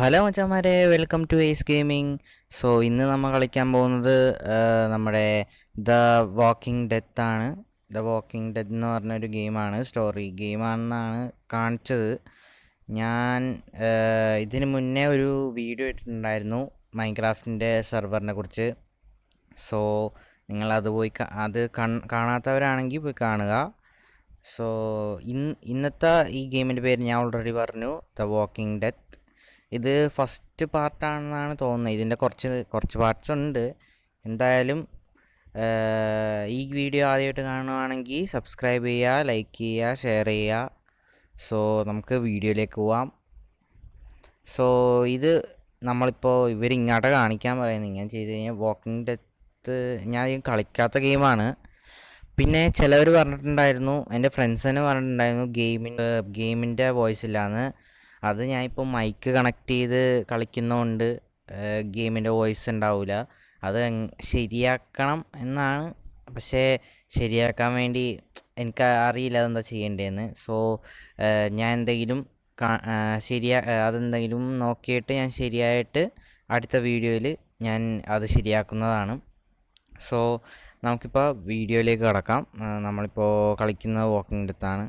Hello മച്ചാമാരെ, welcome to ace gaming. ഇന്ന് നമ്മൾ കളിക്കാൻ പോകുന്നത് നമ്മുടെ ദ വാക്കിംഗ് ഡെത്ത് ആണ്. ദ വാക്കിംഗ് ഡെത്ത് എന്ന് പറഞ്ഞൊരു ഗെയിമാണ്, സ്റ്റോറി ഗെയിമാണെന്നാണ് കാണിച്ചത്. ഞാൻ ഇതിന് മുന്നേ ഒരു വീഡിയോ ഇട്ടിട്ടുണ്ടായിരുന്നു മൈൻക്രാഫ്റ്റിൻ്റെ സെർവറിനെ കുറിച്ച്. സോ നിങ്ങളത് പോയി അത് കാണാത്തവരാണെങ്കിൽ പോയി കാണുക. സോ ഇന്നത്തെ ഈ ഗെയിമിൻ്റെ പേര് ഞാൻ ഓൾറെഡി പറഞ്ഞു, ദ വാക്കിംഗ് ഡെത്ത്. ഇത് ഫസ്റ്റ് പാർട്ടാണെന്നാണ് തോന്നുന്നത്. ഇതിൻ്റെ കുറച്ച് പാർട്സ് ഉണ്ട്. എന്തായാലും ഈ വീഡിയോ ആദ്യമായിട്ട് കാണുകയാണെങ്കിൽ സബ്സ്ക്രൈബ് ചെയ്യുക, ലൈക്ക് ചെയ്യുക, ഷെയർ ചെയ്യുക. സോ നമുക്ക് വീഡിയോയിലേക്ക് പോവാം. സോ ഇത് നമ്മളിപ്പോൾ ഇവരിങ്ങോട്ട് കാണിക്കാൻ പറയുന്നത്, ഇങ്ങനെ ചെയ്ത് കഴിഞ്ഞാൽ വാക്കിംഗ് ഡെത്ത് ഞാൻ കളിക്കാത്ത ഗെയിമാണ്. പിന്നെ ചിലവർ പറഞ്ഞിട്ടുണ്ടായിരുന്നു, എൻ്റെ ഫ്രണ്ട്സ് തന്നെ പറഞ്ഞിട്ടുണ്ടായിരുന്നു ഗെയിമിൻ്റെ വോയിസ് ഇല്ലാന്ന്. അത് ഞാനിപ്പോൾ മൈക്ക് കണക്ട് ചെയ്ത് കളിക്കുന്നതുകൊണ്ട് ഗെയിമിൻ്റെ വോയിസ് ഉണ്ടാവില്ല. അത് ശരിയാക്കണം എന്നാണ്, പക്ഷേ ശരിയാക്കാൻ വേണ്ടി എനിക്ക് അറിയില്ല അതെന്താ ചെയ്യേണ്ടതെന്ന്. സോ ഞാൻ എന്തെങ്കിലും അതെന്തെങ്കിലും നോക്കിയിട്ട് ഞാൻ ശരിയായിട്ട് അടുത്ത വീഡിയോയിൽ ഞാൻ അത് ശരിയാക്കുന്നതാണ്. സോ നമുക്കിപ്പോൾ വീഡിയോയിലേക്ക് കടക്കാം. നമ്മളിപ്പോൾ കളിക്കുന്നത് വാക്കിംഗ് ഡെത്താണ്.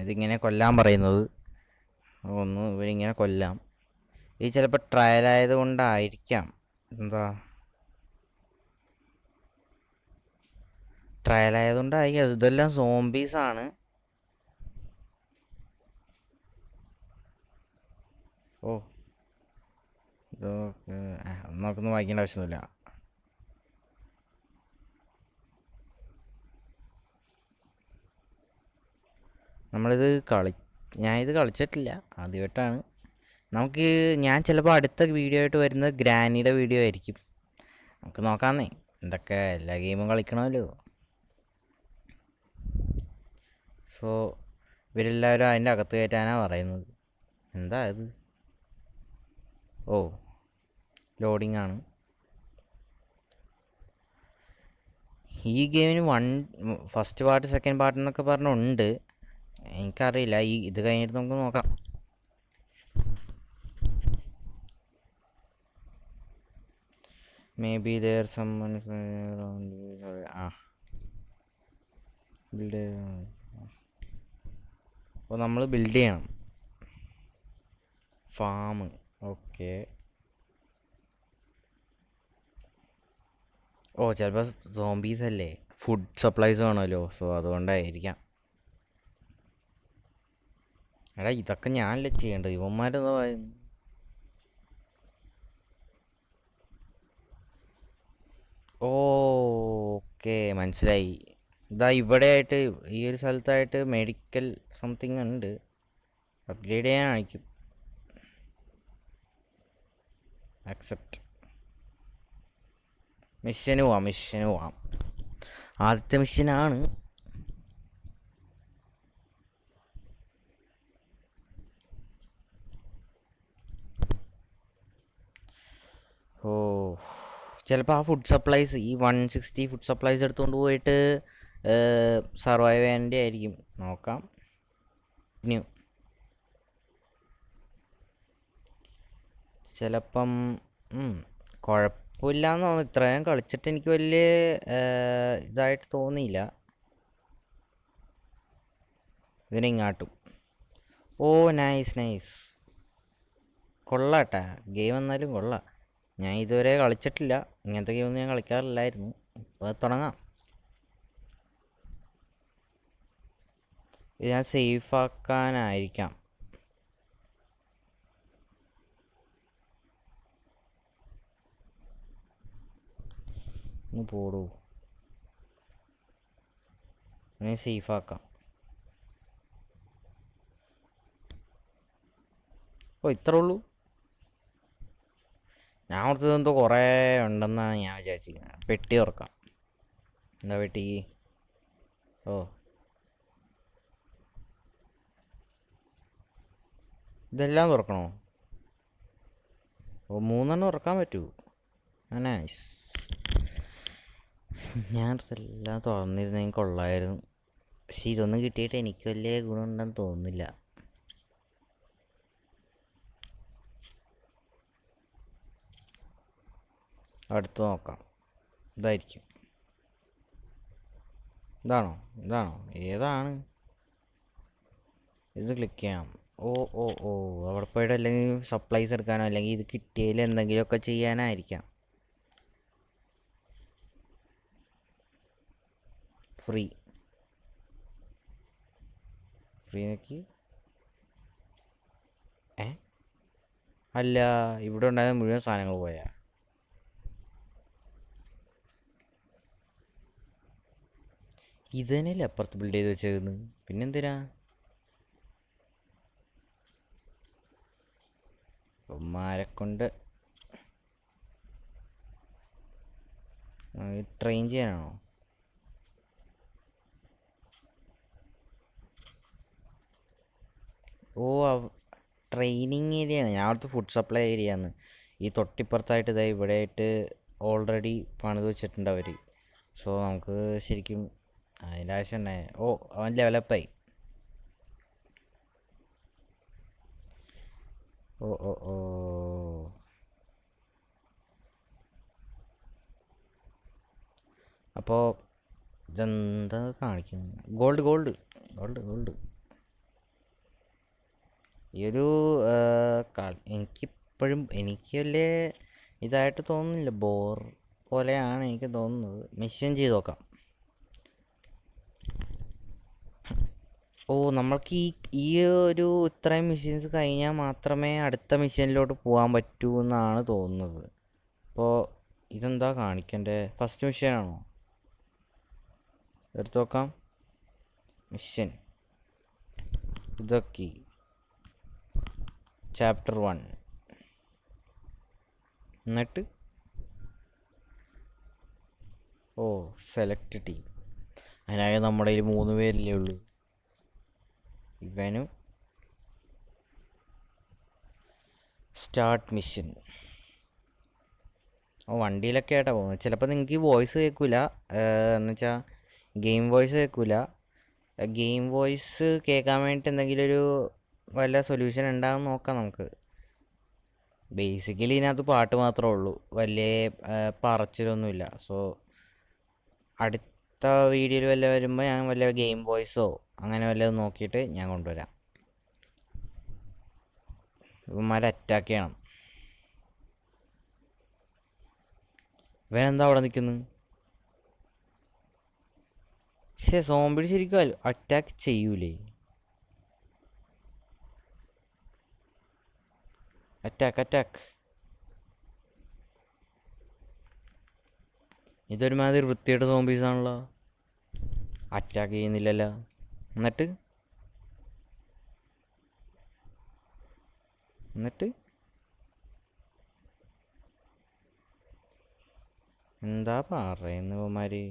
ഇതിങ്ങനെ കൊല്ലാൻ പറയുന്നത്, ഇവരിങ്ങനെ കൊല്ലാം. ഇത് ചിലപ്പോൾ ട്രയലായത് കൊണ്ടായിരിക്കാം. ട്രയലായതുകൊണ്ടായിരിക്കും. ഇതെല്ലാം സോംബീസാണ്. ഓ, ഇതൊക്കെ നമുക്കൊന്നും വായിക്കേണ്ട ആവശ്യമൊന്നുമില്ല. ഞാനിത് കളിച്ചിട്ടില്ല, ആദ്യമായിട്ടാണ്. ഞാൻ ചിലപ്പോൾ അടുത്ത വീഡിയോ ആയിട്ട് വരുന്നത് ഗ്രാനിയുടെ വീഡിയോ ആയിരിക്കും. നമുക്ക് നോക്കാമെന്നേ, എന്തൊക്കെ എല്ലാ ഗെയിമും കളിക്കണമല്ലോ. സോ ഇവരെല്ലാവരും അതിൻ്റെ അകത്ത് കയറ്റാനാണ് പറയുന്നത്. എന്താ ഇത്? ഓ, ലോഡിംഗ് ആണ്. ഈ ഗെയിമിന് ഫസ്റ്റ് പാർട്ട്, സെക്കൻഡ് പാർട്ട് എന്നൊക്കെ പറഞ്ഞുണ്ട്. എനിക്കറിയില്ല. ഇത് കഴിഞ്ഞിട്ട് നമുക്ക് നോക്കാം. May be there summon build. അപ്പോൾ നമ്മൾ ബിൽഡ് ചെയ്യണം ഫാം. ഓക്കെ. ഓ, ചിലപ്പോൾ സോംബീസ് അല്ലേ, ഫുഡ് സപ്ലൈസ് വേണമല്ലോ. സോ അതുകൊണ്ടായിരിക്കാം. എടാ, ഇതൊക്കെ ഞാനല്ലേ ചെയ്യേണ്ടത്, ഇവന്മാരെന്താ പറയുന്നു? ഓക്കെ, മനസ്സിലായി. ഇതാ ഇവിടെ ആയിട്ട്, ഈ ഒരു സ്ഥലത്തായിട്ട് മെഡിക്കൽ സംതിങ് ഉണ്ട്. അപ്ഗ്രേഡ് ചെയ്യാനായിരിക്കും. അക്സെപ്റ്റ്. മിഷന് പോവാം. ആദ്യത്തെ മിഷനാണ്. ഓ, ചിലപ്പോൾ ആ ഫുഡ് സപ്ലൈസ്, ഈ 160 ഫുഡ് സപ്ലൈസ് എടുത്തുകൊണ്ട് പോയിട്ട് സർവൈവ് ചെയ്യാൻ്റെ ആയിരിക്കും. നോക്കാം. ചിലപ്പം കുഴപ്പമില്ലാന്ന് തോന്നുന്നു. ഇത്രയും കളിച്ചിട്ട് എനിക്ക് വലിയ ഇതായിട്ട് തോന്നിയില്ല. ഇതിനെങ്ങാട്ടും. ഓ, നൈസ്. കൊള്ളാട്ടാ, ഗെയിം എന്നാലും കൊള്ളാം. ഞാൻ ഇതുവരെ കളിച്ചിട്ടില്ല, ഇങ്ങനത്തെ ഗെയിമൊന്നും ഞാൻ കളിക്കാറില്ലായിരുന്നു. അപ്പോൾ തുടങ്ങാം. ഇത് ഞാൻ സേഫാക്കാനായിരിക്കാം. ഒന്ന് പോടൂ, ഞാൻ സേഫാക്കാം. ഓ, ഇത്രേ ഉള്ളൂ. ഞാൻ ഓർത്തത് എന്തോ കുറേ ഉണ്ടെന്നാണ് ഞാൻ വിചാരിച്ചിരിക്കുന്നത്. പെട്ടി തുറക്കാം. എന്താ പെട്ടി? ഓ, ഇതെല്ലാം തുറക്കണോ? ഓ, 3 തുറക്കാൻ പറ്റൂ. നൈസ്. ഞാൻ എല്ലാം തുറന്നിരുന്നെങ്കിൽ കൊള്ളായിരുന്നു. പക്ഷെ ഇതൊന്നും കിട്ടിയിട്ട് എനിക്ക് വലിയ ഗുണമുണ്ടെന്ന് തോന്നുന്നില്ല. അടുത്ത് നോക്കാം. ഇതായിരിക്കും. ഇതാണോ? ഏതാണ് ഇത്? ക്ലിക്ക് ചെയ്യാം. ഓ ഓ ഓ അവിടെ പോയിട്ട് അല്ലെങ്കിൽ സപ്ലൈസ് എടുക്കാനോ അല്ലെങ്കിൽ ഇത് കിട്ടിയതിൽ എന്തെങ്കിലുമൊക്കെ ചെയ്യാനായിരിക്കാം. ഫ്രീ നോക്കി. അല്ല, ഇവിടെ ഉണ്ടായ മുഴുവൻ സാധനങ്ങൾ പോയാ. ഇത് തന്നെയല്ലേ അപ്പുറത്ത് ബിൽഡ് ചെയ്ത് വെച്ചേക്കുന്നത്? പിന്നെന്തിനാ കൊണ്ട് ട്രെയിൻ ചെയ്യാനാണോ? ഓ, ട്രെയിനിങ് ഏരിയയാണ്. ഞാൻ അവിടുത്തെ ഫുഡ് സപ്ലൈ ഏരിയ ആണ്. ഈ തൊട്ടിപ്പുറത്തായിട്ട് ഇതാ ഇവിടെ ആയിട്ട് ഓൾറെഡി പണിത് വെച്ചിട്ടുണ്ട് അവർ. സോ നമുക്ക് ശരിക്കും അതിൻ്റെ ആവശ്യം ഉണ്ടായി. ഓ, അവൻ ഡെവലപ്പായി. ഓ ഓ ഓ അപ്പോൾ ഇതെന്താ കാണിക്കുന്നത്? ഗോൾഡ്. ഈ ഒരു എനിക്ക് വലിയ ഇതായിട്ട് തോന്നുന്നില്ല. ബോർ പോലെയാണ് എനിക്ക് തോന്നുന്നത്. മിഷൻ ചെയ്ത് നോക്കാം. ഓ, നമ്മൾക്ക് ഈ ഒരു ഇത്രയും മിഷൻസ് കഴിഞ്ഞാൽ മാത്രമേ അടുത്ത മിഷനിലോട്ട് പോകാൻ പറ്റൂ എന്നാണ് തോന്നുന്നത്. അപ്പോൾ ഇതെന്താ കാണിക്കണ്ടേ? ഫസ്റ്റ് മിഷനാണോ? എടുത്ത് നോക്കാം. മിഷൻ ഇതൊക്കെ ചാപ്റ്റർ 1. എന്നിട്ട് സെലക്ട് ടീം. അതിനാകെ നമ്മുടെ കയ്യിൽ 3 പേരല്ലേ ഉള്ളൂ. ഇവനും സ്റ്റാർട്ട് മിഷൻ. വണ്ടിയിലൊക്കെ ആയിട്ടാണ് പോകുന്നത്. ചിലപ്പോൾ നിങ്ങൾക്ക് ഈ വോയിസ് കേൾക്കില്ല. എന്നുവെച്ചാൽ ഗെയിം വോയിസ് കേൾക്കില്ല. ഗെയിം വോയിസ് കേൾക്കാൻ വേണ്ടിയിട്ട് എന്തെങ്കിലും ഒരു വല്ല സൊല്യൂഷൻ ഉണ്ടാകുമെന്ന് നോക്കാം നമുക്ക്. ബേസിക്കലി ഇതിനകത്ത് പാട്ട് മാത്രമേ ഉള്ളൂ, വലിയ പറച്ചിലൊന്നുമില്ല. സോ അടുത്ത വീഡിയോയിൽ വല്ല വരുമ്പോൾ ഞാൻ വല്ല ഗെയിം വോയിസോ അങ്ങനെ വല്ലതും നോക്കിയിട്ട് ഞാൻ കൊണ്ടുവരാം. ഇവന്മാരെ അറ്റാക്ക് ചെയ്യണം. ഇവനെന്താ അവിടെ നിൽക്കുന്നു? സോംബി ശരിക്കും അറ്റാക്ക് ചെയ്യൂലേ? അറ്റാക്ക്. ഇതൊരുമാതിരി വൃത്തിയുടെ സോംബീസ് ആണല്ലോ. അറ്റാക്ക് ചെയ്യുന്നില്ലല്ലോ. എന്നിട്ട് എന്താ പറയുന്നു ഇവന്മാര്?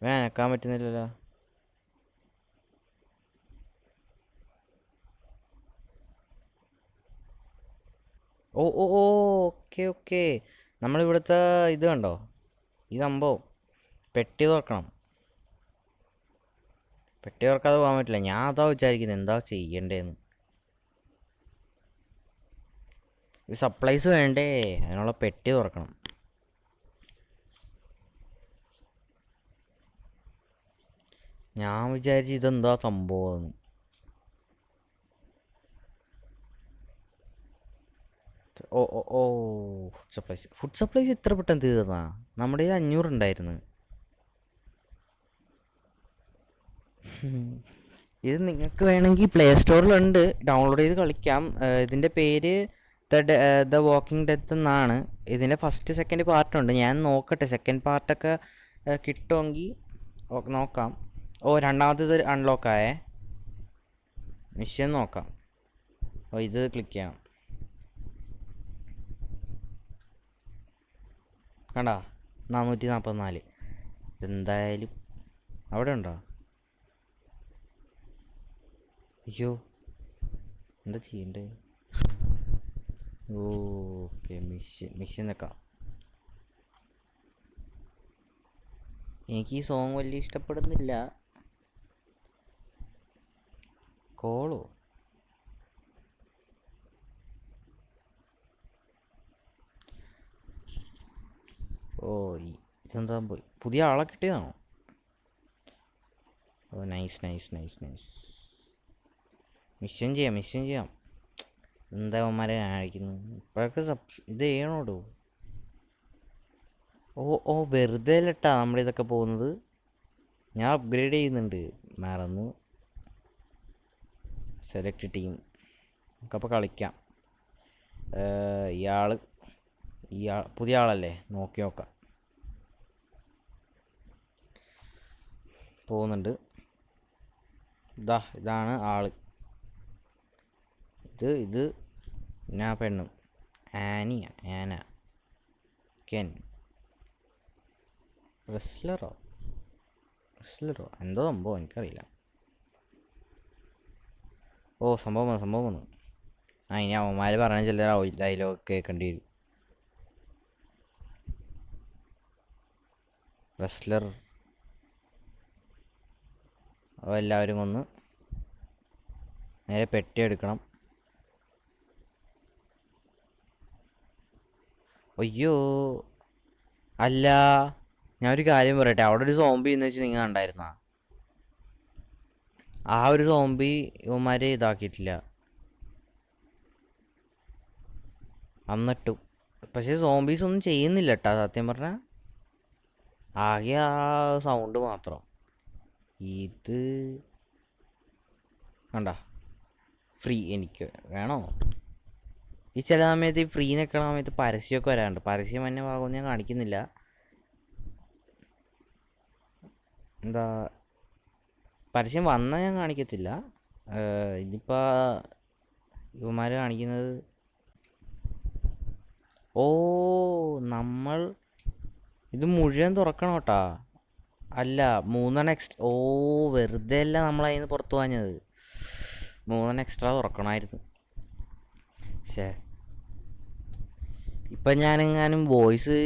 വേനക്കാൻ പറ്റുന്നില്ലല്ലോ. ഓ ഓ ഓ ഓക്കെ. നമ്മളിവിടുത്തെ ഇത് കണ്ടോ? ഈ സംഭവം പെട്ടി തുറക്കണം. പെട്ടി തുറക്കാതെ പോകാൻ പറ്റില്ല. ഞാൻ അതാ വിചാരിക്കുന്നത് എന്താ ചെയ്യണ്ടേന്ന്. സപ്ലൈസ് വേണ്ടേ? അതിനുള്ള പെട്ടി തുറക്കണം. ഞാൻ വിചാരിച്ചു ഇതെന്താ സംഭവം. ഓ ഓ ഓ ഫുഡ് സപ്ലൈസ് ഇത്ര പെട്ടെന്ന് തീർന്നാ? നമ്മുടെ ഇത് 500 ഉണ്ടായിരുന്നു. ഇത് നിങ്ങൾക്ക് വേണമെങ്കിൽ പ്ലേ സ്റ്റോറിലുണ്ട്, ഡൗൺലോഡ് ചെയ്ത് കളിക്കാം. ഇതിൻ്റെ പേര് ദ വാക്കിംഗ് ഡെത്ത് എന്നാണ്. ഇതിൻ്റെ ഫസ്റ്റ് സെക്കൻഡ് പാർട്ടുണ്ട്. ഞാൻ നോക്കട്ടെ സെക്കൻഡ് പാർട്ടൊക്കെ കിട്ടുമെങ്കിൽ നോക്കാം. രണ്ടാമത്തേത് അൺലോക്കായേ. മിഷൻ നോക്കാം. ഇത് ക്ലിക്ക് ചെയ്യാം. കണ്ടാ 444. ഇതെന്തായാലും അവിടെ ഉണ്ടോ? അയ്യോ, എന്താ ചെയ്യണ്ടേ? ഓക്കെ, മിഷൻ വെക്കാം. എനിക്ക് ഈ സോങ് വലിയ ഇഷ്ടപ്പെടുന്നില്ല. കോളോ? ഇതെന്താ പുതിയ ആളെ കിട്ടിയതാണോ? ഓ nice nice nice nice. Mission ചെയ്യാം. എന്താ അവന്മാരെ കാണിക്കുന്നു ഇപ്പോഴൊക്കെ ഇത് ചെയ്യണോടോ. ഓ വെറുതെ അല്ലട്ടാ നമ്മളിതൊക്കെ പോകുന്നത്. ഞാൻ അപ്ഗ്രേഡ് ചെയ്യുന്നുണ്ട്, മറന്നു. സെലക്ട് ടീം നമുക്കപ്പോൾ കളിക്കാം. ഇയാൾ പുതിയ ആളല്ലേ, നോക്കി നോക്കാം. പോകുന്നുണ്ട്. ഇതാണ് ആള്. ഇത് ഞാൻ പെണ്ണും ആന കെൻ റെസ്ലറോ എന്തോ സംഭവം എനിക്കറിയില്ല. ഓ സംഭവം വന്നു. ഇനി അവന്മാർ പറഞ്ഞ ചില ഡയലോഗ് കേൾക്കേണ്ടി വരും. റെസ്ലർ എല്ലാവരും കൊന്ന് നേരെ പെട്ടി എടുക്കണം. അയ്യോ അല്ല, ഞാനൊരു കാര്യം പറയട്ടെ. അവിടെ ഒരു സോംബി എന്ന് വെച്ച് നിങ്ങൾ കണ്ടായിരുന്ന ആ ഒരു സോംബി ഇവന്മാരെ ഇതാക്കിയിട്ടില്ല എന്നിട്ടും. പക്ഷേ സോംബീസ് ഒന്നും ചെയ്യുന്നില്ല കേട്ടോ സത്യം പറഞ്ഞാൽ. ആകെ ആ സൗണ്ട് മാത്രം. ഇത് കണ്ട ഫ്രീ എനിക്ക് വേണോ? ഈ ചില സമയത്ത് ഈ ഫ്രീ നിൽക്കണ സമയത്ത് പരസ്യമൊക്കെ വരാറുണ്ട്. പരസ്യം തന്നെ ഭാഗമൊന്നും ഞാൻ കാണിക്കുന്നില്ല. എന്താ പരസ്യം വന്നാൽ ഞാൻ കാണിക്കത്തില്ല. ഇതിപ്പോൾ ഇവന്മാർ കാണിക്കുന്നത് നമ്മൾ ഇത് മുഴുവൻ തുറക്കണം കേട്ടാ. അല്ല 3 എക്സ്ട്രാ. വെറുതെ അല്ല നമ്മളതിൽ നിന്ന് പുറത്തു പോകാഞ്ഞത്. 3 എക്സ്ട്രാ തുറക്കണമായിരുന്നു. ശേ ഇപ്പം ഞാനെങ്ങാനും വോയിസ്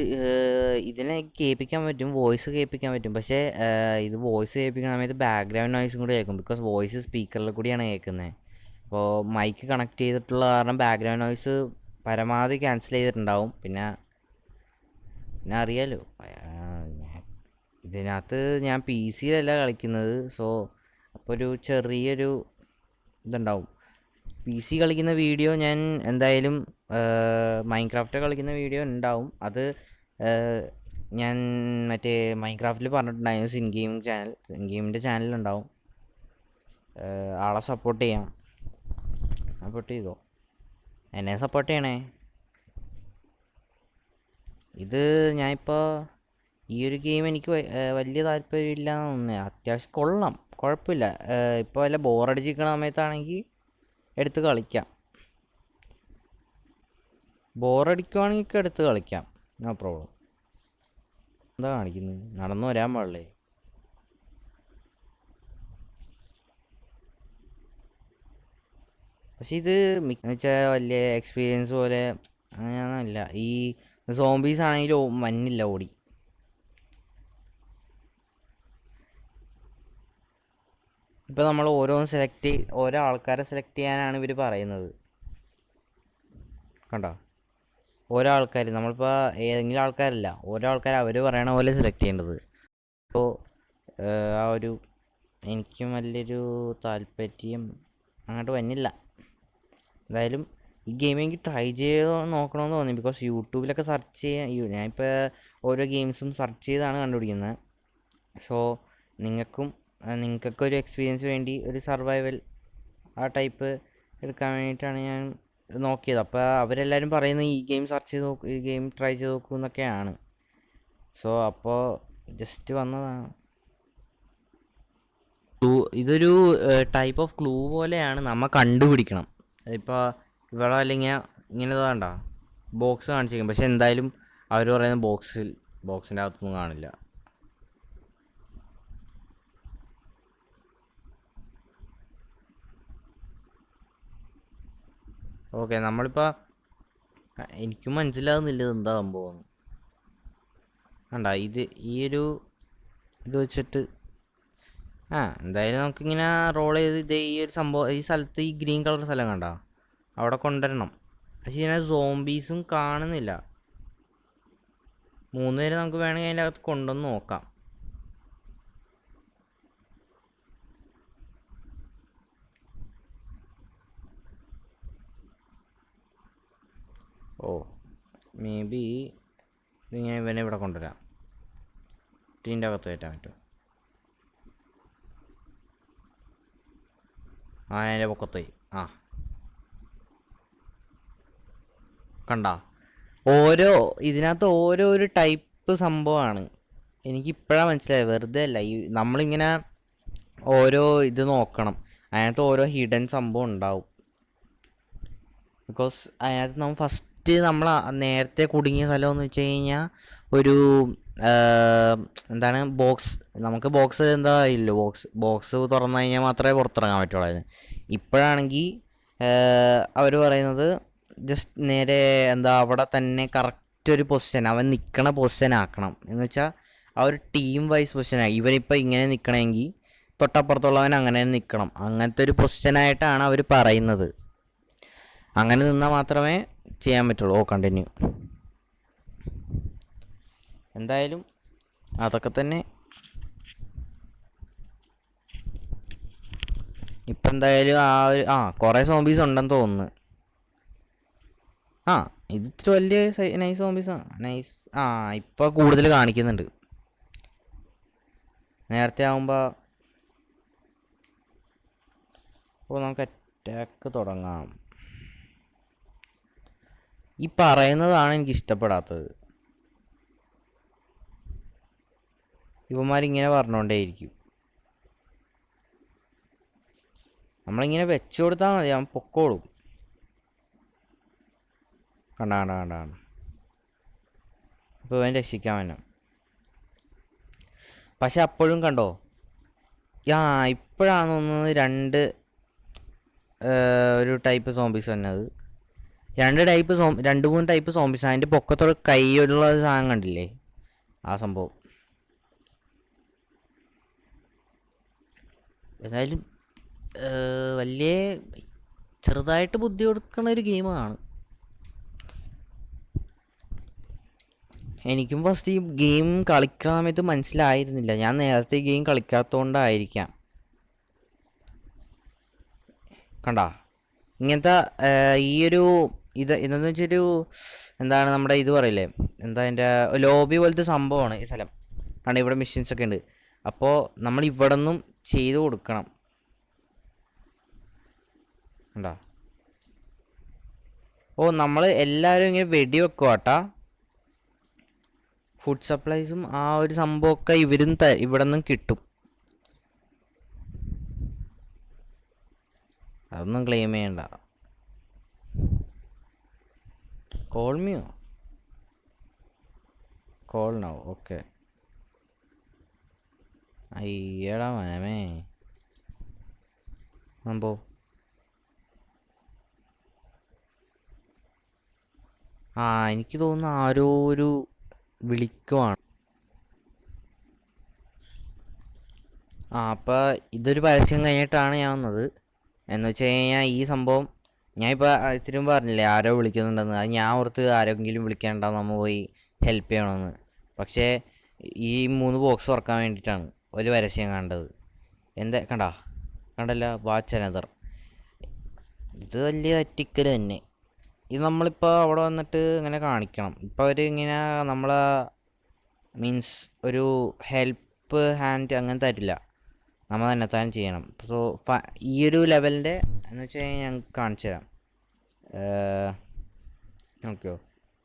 ഇതിനെ കേൾപ്പിക്കാൻ പറ്റും, വോയിസ് കേൾപ്പിക്കാൻ പറ്റും. പക്ഷേ ഇത് വോയിസ് കേൾപ്പിക്കുന്ന സമയത്ത് ബാക്ക്ഗ്രൗണ്ട് നോയ്സും കൂടി കേൾക്കും. ബിക്കോസ് വോയിസ് സ്പീക്കറിൽ കൂടിയാണ് കേൾക്കുന്നത്. അപ്പോൾ മൈക്ക് കണക്ട് ചെയ്തിട്ടുള്ള കാരണം ബാക്ക്ഗ്രൗണ്ട് നോയ്സ് പരമാവധി ക്യാൻസൽ ചെയ്തിട്ടുണ്ടാവും. പിന്നെ അറിയാലോ, ഇതിനകത്ത് ഞാൻ പി സിയിലല്ല കളിക്കുന്നത്. സോ അപ്പോൾ ഒരു ചെറിയൊരു ഇതുണ്ടാവും. പി സി കളിക്കുന്ന വീഡിയോ ഞാൻ എന്തായാലും മൈൻക്രാഫ്റ്റ് കളിക്കുന്ന വീഡിയോ ഉണ്ടാവും. അത് ഞാൻ മറ്റേ മൈൻക്രാഫ്റ്റിൽ പറഞ്ഞിട്ടുണ്ടായിരുന്നു. സിൻഗെയിമിൻ്റെ ചാനലുണ്ടാവും. ആളെ സപ്പോർട്ട് ചെയ്യാം. സപ്പോർട്ട് ചെയ്തോ, എന്നെ സപ്പോർട്ട് ചെയ്യണേ. ഇത് ഞാനിപ്പോൾ ഈ ഒരു ഗെയിം എനിക്ക് വലിയ താല്പര്യമില്ല എന്ന്. അത്യാവശ്യം കൊള്ളാം, കുഴപ്പമില്ല. ഇപ്പോൾ വല്ല ബോറടിച്ചിരിക്കണ സമയത്താണെങ്കിൽ എടുത്ത് കളിക്കാം. ബോറടിക്കുവാണെങ്കിൽ എടുത്ത് കളിക്കാം, നോ പ്രോബ്ലം. എന്താ കാണിക്കുന്നത്? നടന്നു വരാൻ പാടില്ലേ? പക്ഷെ ഇത് വെച്ചാൽ വലിയ എക്സ്പീരിയൻസ് പോലെ അങ്ങനെയൊന്നുമല്ല. ഈ സോംബീസ് ആണെങ്കിലും മഞ്ഞില്ല ഓടി. ഇപ്പോൾ നമ്മൾ ഓരോ ആൾക്കാരെ സെലക്ട് ചെയ്യാനാണ് ഇവർ പറയുന്നത്. കണ്ടോ, ഓരോ ആൾക്കാർ, നമ്മളിപ്പോൾ ഏതെങ്കിലും ആൾക്കാരല്ല, ഓരോ ആൾക്കാർ അവർ പറയണ പോലെ സെലക്ട് ചെയ്യേണ്ടത്. അപ്പോൾ ആ ഒരു എനിക്കും വലിയൊരു താല്പര്യം അങ്ങോട്ട് വന്നില്ല. എന്തായാലും ഈ ഗെയിം എനിക്ക് ട്രൈ ചെയ്ത് നോക്കണമെന്ന് തോന്നി. ബിക്കോസ് യൂട്യൂബിലൊക്കെ സെർച്ച് ചെയ്യാൻ ഞാനിപ്പോൾ ഓരോ ഗെയിംസും സെർച്ച് ചെയ്താണ് കണ്ടുപിടിക്കുന്നത്. സോ നിങ്ങൾക്കൊക്കെ ഒരു എക്സ്പീരിയൻസ് വേണ്ടി ഒരു സർവൈവൽ ആ ടൈപ്പ് എടുക്കാൻ വേണ്ടിയിട്ടാണ് ഞാൻ നോക്കിയത്. അപ്പോൾ അവരെല്ലാവരും പറയുന്നത് ഈ ഗെയിം സെർച്ച് ചെയ്ത് നോക്കൂ, ഈ ഗെയിം ട്രൈ ചെയ്ത് നോക്കൂ എന്നൊക്കെയാണ്. സോ അപ്പോൾ ജസ്റ്റ് വന്നതാണ്. ഇതൊരു ടൈപ്പ് ഓഫ് ക്ലൂ പോലെയാണ്, നമ്മൾ കണ്ടുപിടിക്കണം. ഇപ്പോൾ ഇവിടെ അല്ലെങ്കിൽ ഇങ്ങനെ വേണ്ട ബോക്സ് കാണിച്ചിരിക്കും. പക്ഷെ എന്തായാലും അവർ പറയുന്ന ബോക്സിൻ്റെ അകത്തൊന്നും കാണില്ല. ഓക്കെ, നമ്മളിപ്പോൾ എനിക്കും മനസ്സിലാകുന്നില്ല എന്താ സംഭവം. വേണ്ട ഈ ഒരു ഇത് വെച്ചിട്ട് എന്തായാലും നമുക്കിങ്ങനെ റോൾ ചെയ്ത് ഈ ഒരു സംഭവം ഈ സ്ഥലത്ത് ഈ ഗ്രീൻ കളർ സ്ഥലം കണ്ട അവിടെ കൊണ്ടുവരണം. പക്ഷെ ഇതിനെ സോംബീസും കാണുന്നില്ല. 3 പേര് നമുക്ക് വേണമെങ്കിൽ അതിൻ്റെ അകത്ത് കൊണ്ടുവന്ന് നോക്കാം. ഓ മേ ബി ഞാൻ ഇവനെ ഇവിടെ കൊണ്ടുവരാം. ടീൻ്റെ അകത്ത് കയറ്റാൻ പറ്റുമോ? അതിൻ്റെ പൊക്കത്ത് കണ്ട ഇതിനകത്ത് ഓരോ ഒരു ടൈപ്പ് സംഭവമാണ്. എനിക്കിപ്പോഴാണ് മനസ്സിലായത്. വെറുതെ അല്ല, നമ്മളിങ്ങനെ ഓരോ ഇത് നോക്കണം. അതിനകത്ത് ഓരോ ഹിഡൻ സംഭവം ഉണ്ടാവും. ബിക്കോസ് അതിനകത്ത് നമ്മൾ നേരത്തെ കുടുങ്ങിയ സ്ഥലമെന്ന് വെച്ച് കഴിഞ്ഞാൽ ഒരു എന്താണ് നമുക്ക് ബോക്സ് എന്താ ഇല്ലോ, ബോക്സ് തുറന്നു കഴിഞ്ഞാൽ മാത്രമേ പുറത്തിറങ്ങാൻ പറ്റുള്ളൂ. ഇപ്പോഴാണെങ്കിൽ അവർ പറയുന്നത് ജസ്റ്റ് നേരെ അവിടെ തന്നെ കറക്റ്റ് ഒരു പൊസിഷൻ, അവൻ നിൽക്കണ പൊസിഷൻ ആക്കണം. എന്ന് വെച്ചാൽ ആ ഒരു ടീം വൈസ് പൊസിഷനായി. ഇവനിപ്പോൾ ഇങ്ങനെ നിൽക്കണമെങ്കിൽ തൊട്ടപ്പുറത്തുള്ളവൻ അങ്ങനെ നിൽക്കണം. അങ്ങനത്തെ ഒരു പൊസിഷനായിട്ടാണ് അവർ പറയുന്നത്. അങ്ങനെ നിന്നാൽ മാത്രമേ ചെയ്യാൻ പറ്റുള്ളൂ. കണ്ടിന്യൂ. എന്തായാലും അതൊക്കെ തന്നെ. ഇപ്പം എന്തായാലും കുറേ സോംബീസ് ഉണ്ടെന്ന് തോന്നുന്നു. ഇത് ഇത്തിരി വലിയ നൈസ് സോംബീസാണ്. നൈസ്. ഇപ്പോൾ കൂടുതൽ കാണിക്കുന്നുണ്ട്. നേരത്തെ ആകുമ്പോൾ നമുക്ക് അറ്റാക്ക് തുടങ്ങാം. ഈ പറയുന്നതാണ് എനിക്ക് ഇഷ്ടപ്പെടാത്തത്. ഇവന്മാരിങ്ങനെ പറഞ്ഞുകൊണ്ടേയിരിക്കും. നമ്മളിങ്ങനെ വെച്ചു കൊടുത്താൽ മതി, അവൻ പൊക്കോളും. കണ്ട അപ്പോൾ ഇവൻ രക്ഷിക്കാൻ വേണം. പക്ഷെ അപ്പോഴും കണ്ടോ, ഇപ്പോഴാണ് തോന്നുന്നത് ഒരു ടൈപ്പ് സോംബീസ് വന്നത്. 2-3 ടൈപ്പ് സോംബീസ്. അതിൻ്റെ പൊക്കത്തോടെ കൈയുള്ള സാധനം കണ്ടില്ലേ, ആ സംഭവം. ഏതായാലും വലിയ ചെറുതായിട്ട് ബുദ്ധി കൊടുക്കുന്ന ഒരു ഗെയിമാണ്. എനിക്കും ഫസ്റ്റ് ഈ ഗെയിം കളിക്കുന്ന സമയത്ത് മനസ്സിലായിരുന്നില്ല. ഞാൻ നേരത്തെ ഈ ഗെയിം കളിക്കാത്തതുകൊണ്ടായിരിക്കാം. കണ്ടാ ഇങ്ങനത്തെ ഇതെന്ന് വെച്ചൊരു എന്താണ് നമ്മുടെ ഇത് പറയില്ലേ, അതിൻ്റെ ലോബി പോലത്തെ സംഭവമാണ് ഈ സ്ഥലം. കാരണം ഇവിടെ മെഷീൻസൊക്കെ ഉണ്ട്. അപ്പോൾ നമ്മൾ ഇവിടെ നിന്നും ചെയ്ത് കൊടുക്കണം. കണ്ടാ നമ്മൾ എല്ലാവരും ഇങ്ങനെ വെടി വെക്കുവാട്ടാ. ഫുഡ് സപ്ലൈസും ആ ഒരു സംഭവമൊക്കെ ഇവിടെ നിന്നും കിട്ടും. അതൊന്നും ക്ലെയിം ചെയ്യണ്ട. കോൾമിയോ കോൾ നൗ. ഓക്കെ. അയ്യടാ മനമേ സംഭവം. എനിക്ക് തോന്നുന്നു ആരോ ഒരു വിളിക്കുവാണ്. അപ്പോൾ ഇതൊരു പരസ്യം കഴിഞ്ഞിട്ടാണ് ഞാൻ വന്നത്. എന്ന് വെച്ച് കഴിഞ്ഞാൽ ഈ സംഭവം ഞാനിപ്പോൾ ഇത്തിരി മുമ്പ് പറഞ്ഞില്ലേ ആരോ വിളിക്കുന്നുണ്ടെന്ന്. അത് ഞാൻ ഓർത്ത് ആരെങ്കിലും വിളിക്കാനുണ്ടാവും, നമ്മൾ പോയി ഹെൽപ്പ് ചെയ്യണമെന്ന്. പക്ഷേ ഈ 3 ബോക്സ് തുറക്കാൻ വേണ്ടിയിട്ടാണ് ഒരു പരസ്യം കണ്ടത്. കണ്ടല്ല, വാച്ച് അനദർ. ഇത് വലിയ അറ്റിക്കൽ തന്നെ. ഇത് നമ്മളിപ്പോൾ അവിടെ വന്നിട്ട് ഇങ്ങനെ കാണിക്കണം. ഇപ്പോൾ അവർ ഇങ്ങനെ നമ്മളെ മീൻസ് ഒരു ഹെൽപ്പ് ഹാൻഡ് അങ്ങനെ തരില്ല, നമ്മൾ തന്നെ താൻ ചെയ്യണം. സോ ഈ ഒരു ലെവലിൻ്റെ എന്ന് വെച്ച് കഴിഞ്ഞാൽ ഞാൻ കാണിച്ചു തരാം. നോക്കിയോ,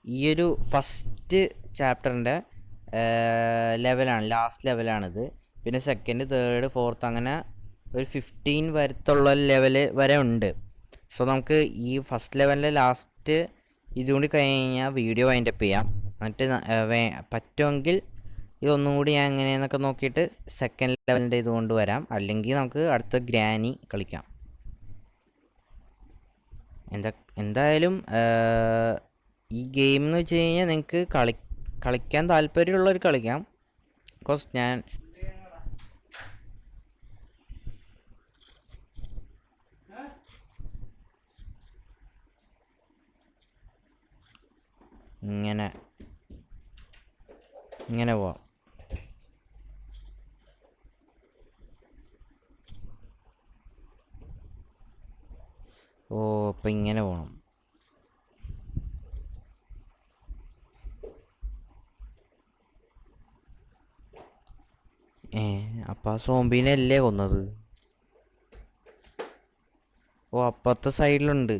ഈ ഒരു ഫസ്റ്റ് ചാപ്റ്ററിൻ്റെ ലെവലാണ്, ലാസ്റ്റ് ലെവലാണിത്. പിന്നെ സെക്കൻഡ്, തേർഡ്, ഫോർത്ത് അങ്ങനെ ഒരു 15 വരത്തുള്ള ലെവല് വരെ ഉണ്ട്. സോ നമുക്ക് ഈ ഫസ്റ്റ് ലെവലിൻ്റെ ലാസ്റ്റ് ഇതുകൊണ്ട് കഴിഞ്ഞാൽ വീഡിയോ വൈൻഡപ്പ് ചെയ്യാം. എന്നിട്ട് പറ്റുമെങ്കിൽ ഇതൊന്നും കൂടി ഞാൻ എങ്ങനെയെന്നൊക്കെ നോക്കിയിട്ട് സെക്കൻഡ് ലെവലിൻ്റെ ഇതുകൊണ്ട് വരാം. അല്ലെങ്കിൽ നമുക്ക് അടുത്ത ഗ്രാനി കളിക്കാം. എന്തായാലും ഈ ഗെയിം എന്ന് വെച്ച് കഴിഞ്ഞാൽ നിങ്ങൾക്ക് കളിക്കാൻ താല്പര്യമുള്ളവർ കളിക്കാം. ബിക്കോസ് ഞാൻ ഇങ്ങനെ ഇങ്ങനെ പോവാം. ഓ അപ്പം ഇങ്ങനെ പോകണം. അപ്പം ആ സോംബീനെ അല്ലേ കൊന്നത്? ഓ അപ്പുറത്തെ സൈഡിലുണ്ട്.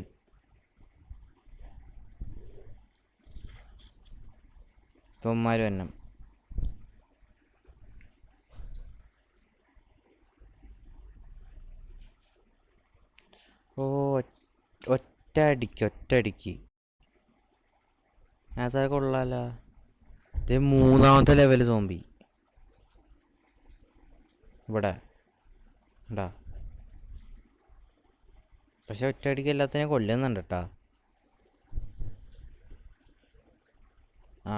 തൊമ്മാര് തന്നെ. ഓ ഒറ്റ അടിക്ക് അതാ കൊള്ളാല. ഇത് 3ാമത്തെ ലെവൽ സോംബി ഇവിടെ ഉണ്ടാ. പക്ഷെ ഒറ്റയടിക്ക് എല്ലാത്തിനെയും കൊല്ലുന്നുണ്ട് കേട്ടാ.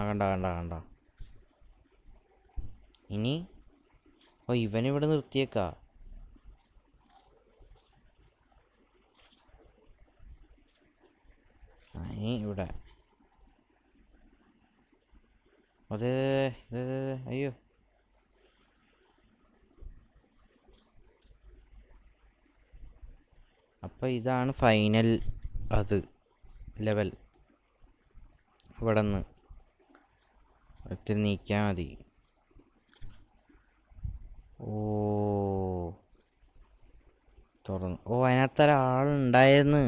കണ്ട ഇനി. ഓ ഇവനിവിടെ നിർത്തിയേക്കാ. ഇനി ഇവിടെ അതെ. അയ്യോ അപ്പം ഇതാണ് ഫൈനൽ അത് ലെവൽ. ഇവിടെ നിന്ന് ഒത്തിരി നീക്കിയാൽ മതി. ഓ തുറന്നു. ഓ അതിനകത്ത് ഒരാളുണ്ടായിരുന്നു.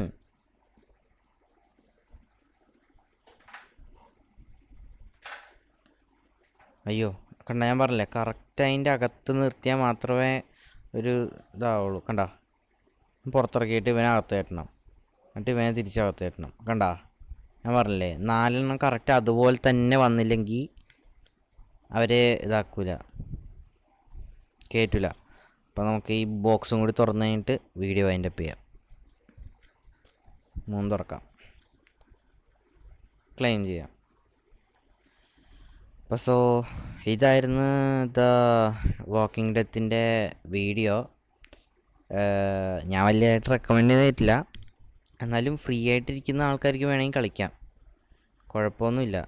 അയ്യോ കണ്ട, ഞാൻ പറഞ്ഞില്ലേ കറക്റ്റ് അതിൻ്റെ അകത്ത് നിർത്തിയാൽ മാത്രമേ ഒരു ഇതാവുള്ളൂ. കണ്ട, പുറത്തിറക്കിയിട്ട് ഇവനകത്ത് കയറ്റണം, എന്നിട്ട് ഇവനെ തിരിച്ചകത്ത് കയറ്റണം. കണ്ട, ഞാൻ പറഞ്ഞില്ലേ 4 കറക്റ്റ് അതുപോലെ തന്നെ വന്നില്ലെങ്കിൽ അവർ ഇതാക്കൂല, കയറ്റില്ല. അപ്പം നമുക്ക് ഈ ബോക്സും കൂടി തുറന്നു കഴിഞ്ഞിട്ട് വീഡിയോ അതിൻ്റെ അപ്പ് ചെയ്യാം. 3 തുറക്കാം, ക്ലെയിം ചെയ്യാം. അപ്പോൾ ഇതായിരുന്നു ദ വാക്കിംഗ് ഡെത്തിൻ്റെ വീഡിയോ. ഞാൻ വലിയതായിട്ട് റെക്കമെൻഡ് ചെയ്തിട്ടില്ല, എന്നാലും ഫ്രീ ആയിട്ടിരിക്കുന്ന ആൾക്കാർക്ക് വേണമെങ്കിൽ കളിക്കാം, കുഴപ്പമൊന്നുമില്ല.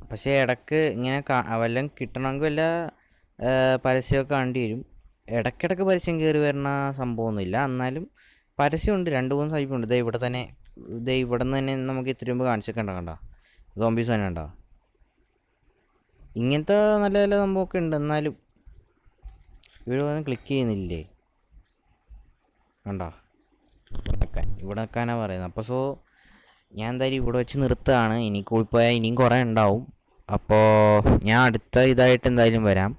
പക്ഷേ ഇടയ്ക്ക് ഇങ്ങനെ വല്ലതും കിട്ടണമെങ്കിൽ വല്ല പരസ്യമൊക്കെ കാണേണ്ടി വരും. ഇടയ്ക്കിടയ്ക്ക് പരസ്യം കയറി വരുന്ന സംഭവമൊന്നുമില്ല, എന്നാലും പരസ്യമുണ്ട്. 2-3 സൈപ്പുണ്ട്. ഇവിടെ തന്നെ, ഇവിടെ നിന്ന് തന്നെ നമുക്ക് ഇത്തിരി മുമ്പ് കാണിച്ചൊക്കെ കണ്ട സോംബീസ് തന്നെ ഉണ്ടോ. ഇങ്ങനത്തെ നല്ല നല്ല സംഭവമൊക്കെ ഉണ്ട്, എന്നാലും ഇവർ വന്ന് ക്ലിക്ക് ചെയ്യുന്നില്ലേ. കണ്ടോ, ഇവിടെ നിൽക്കാനാണ് പറയുന്നത്. അപ്പോൾ ഞാൻ എന്തായാലും ഇവിടെ വെച്ച് നിർത്തുകയാണ്. ഇനി കൂടി പോയാൽ ഇനിയും കുറേ ഉണ്ടാവും. അപ്പോൾ ഞാൻ അടുത്ത ഇതായിട്ട് എന്തായാലും വരാം.